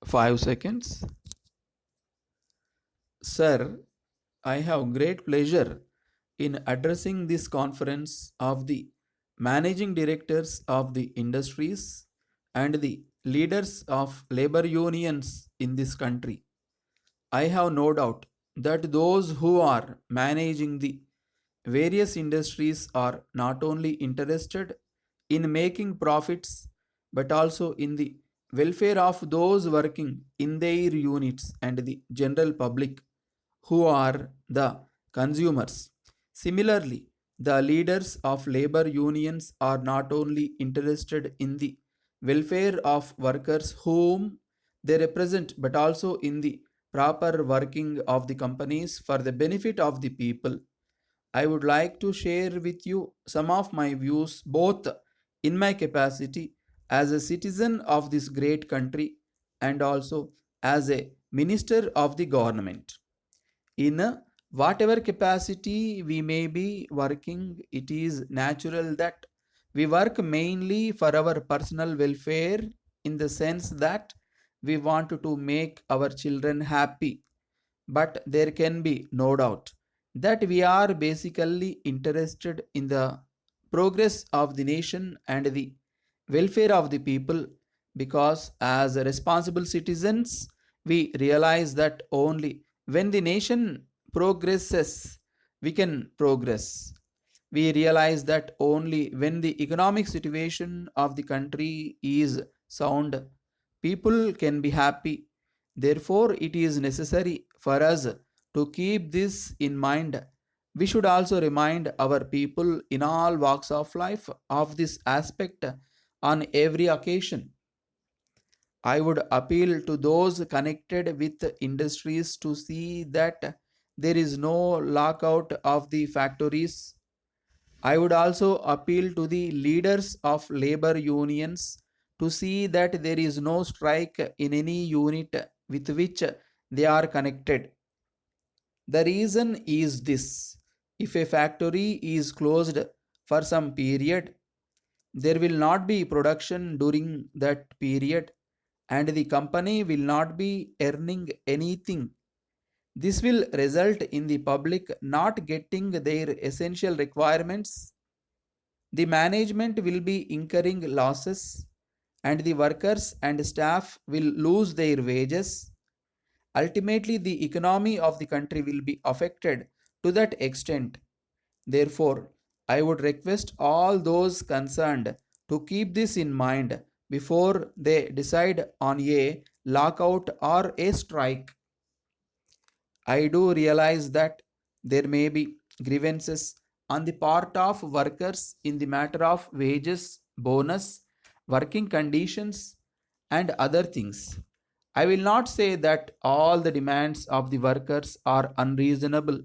5 seconds. Sir, I have great pleasure in addressing this conference of the managing directors of the industries and the leaders of labor unions in this country. I have no doubt that those who are managing the various industries are not only interested in making profits but also in the welfare of those working in their units and the general public who are the consumers. Similarly, the leaders of labor unions are not only interested in the welfare of workers whom they represent but also in the proper working of the companies for the benefit of the people. I would like to share with you some of my views both in my capacity as a citizen of this great country and also as a minister of the government. In whatever capacity we may be working, it is natural that we work mainly for our personal welfare in the sense that we want to make our children happy. But there can be no doubt that we are basically interested in the progress of the nation and the welfare of the people, because as responsible citizens we realize that only when the nation progresses we can progress. We realize that only when the economic situation of the country is sound people can be happy. Therefore it is necessary for us to keep this in mind. We should also remind our people in all walks of life of this aspect on every occasion. I would appeal to those connected with industries to see that there is no lockout of the factories. I would also appeal to the leaders of labor unions to see that there is no strike in any unit with which they are connected. The reason is this: if a factory is closed for some period, there will not be production during that period, and the company will not be earning anything. This will result in the public not getting their essential requirements. The management will be incurring losses, and the workers and staff will lose their wages. Ultimately, the economy of the country will be affected to that extent. Therefore, I would request all those concerned to keep this in mind before they decide on a lockout or a strike. I do realize that there may be grievances on the part of workers in the matter of wages, bonus, working conditions, and other things. I will not say that all the demands of the workers are unreasonable.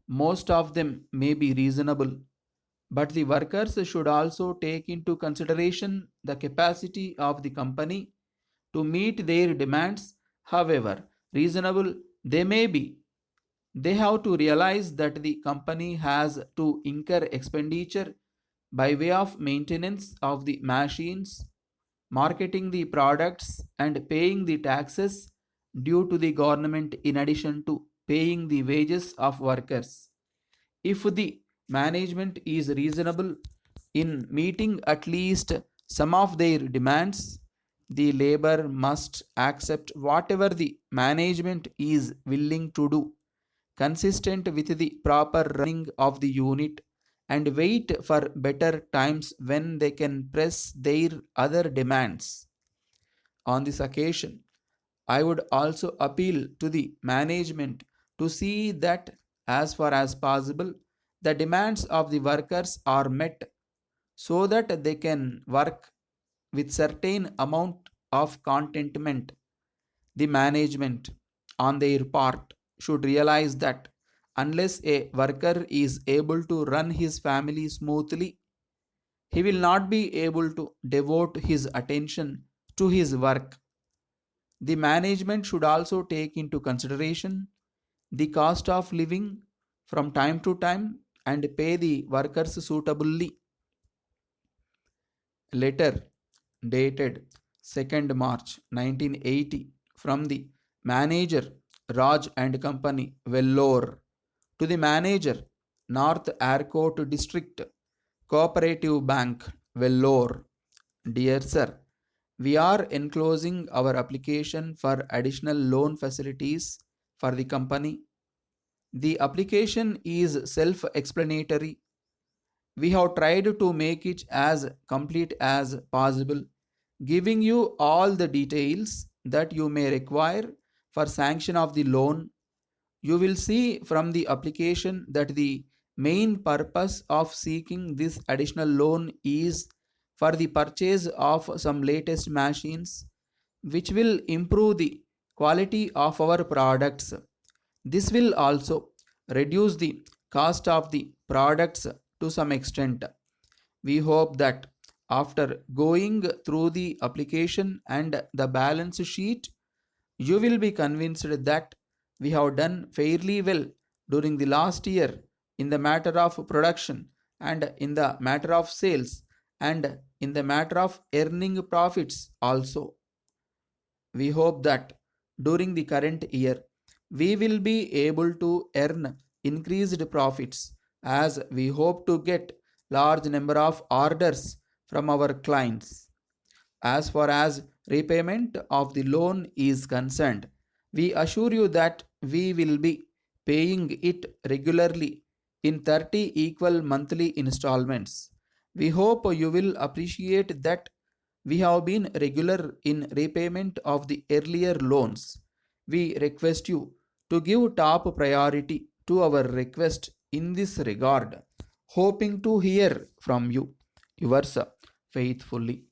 Most of them may be reasonable, but the workers should also take into consideration the capacity of the company to meet their demands, however reasonable they may be. They have to realize that the company has to incur expenditure by way of maintenance of the machines, marketing the products, and paying the taxes due to the government in addition to paying the wages of workers. If the management is reasonable in meeting at least some of their demands, the labor must accept whatever the management is willing to do, consistent with the proper running of the unit, and wait for better times when they can press their other demands. On this occasion, I would also appeal to the management to see that, as far as possible, the demands of the workers are met so that they can work with certain amount of contentment. The management, on their part, should realize that unless a worker is able to run his family smoothly, he will not be able to devote his attention to his work. The management should also take into consideration the cost of living from time to time and pay the workers suitably. Letter dated 2nd March 1980 from the manager Raj and Company, Vellore, to the manager North Airport District Cooperative Bank, Vellore. Dear Sir, we are enclosing our application for additional loan facilities for the company. The application is self explanatory. We have tried to make it as complete as possible, giving you all the details that you may require for sanction of the loan. You will see from the application that the main purpose of seeking this additional loan is for the purchase of some latest machines which will improve the quality of our products. This will also reduce the cost of the products to some extent. We hope that after going through the application and the balance sheet, you will be convinced that we have done fairly well during the last year in the matter of production and in the matter of sales and in the matter of earning profits also. We hope that during the current year we will be able to earn increased profits as we hope to get large number of orders from our clients. As far as repayment of the loan is concerned, we assure you that we will be paying it regularly in 30 equal monthly installments. We hope you will appreciate that we have been regular in repayment of the earlier loans. We request you to give top priority to our request in this regard, hoping to hear from you. Yours faithfully.